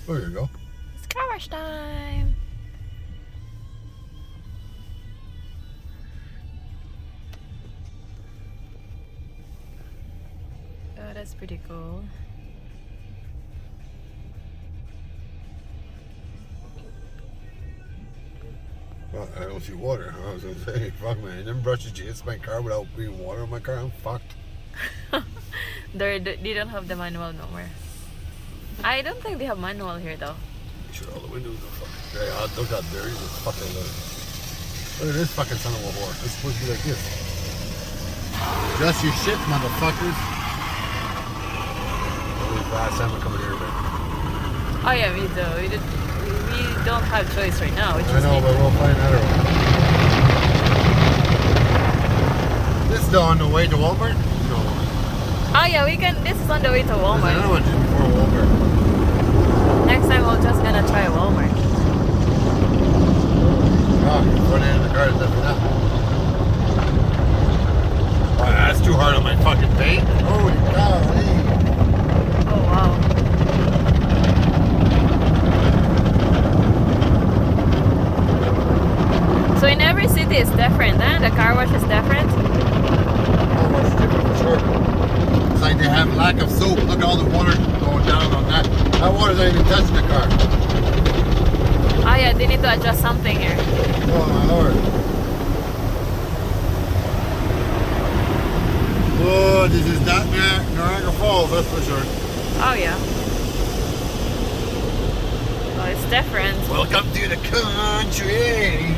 Oh, here you go. It's car wash time. Oh, that's pretty cool. Well, I don't see water. I was gonna say, fuck man, I never brushed your teeth. It's my car without being water in my car. I'm fucked. They don't have the manual no more. I don't think they have manual here though. Make sure all the windows are fucking dirty. Look how dirty this fucking look. Look at this fucking son of a whore. It's supposed to be like this. Just your shit, motherfuckers. Last time I come in here, man. Oh yeah, we do. We don't have choice right now. I know, but we'll find another one. This is on the way to Walmart? No. Oh yeah, we can. This is on the way to There's Walmart. another one just before Walmart. Next time we're just gonna try Walmart. Oh, you run into the car to lift it up. Oh, that's too hard on my fucking paint. Holy golly. Oh wow. So in every city it's different, huh? The car wash is different. Oh, it's different for sure. It's like they have lack of soap. Look at all the water going down on that. That water's not even touching the car. Oh yeah, they need to adjust something here. Oh my lord. Oh, this is not Niagara Falls, that's for sure. Oh yeah. Well, it's different. Welcome to the country.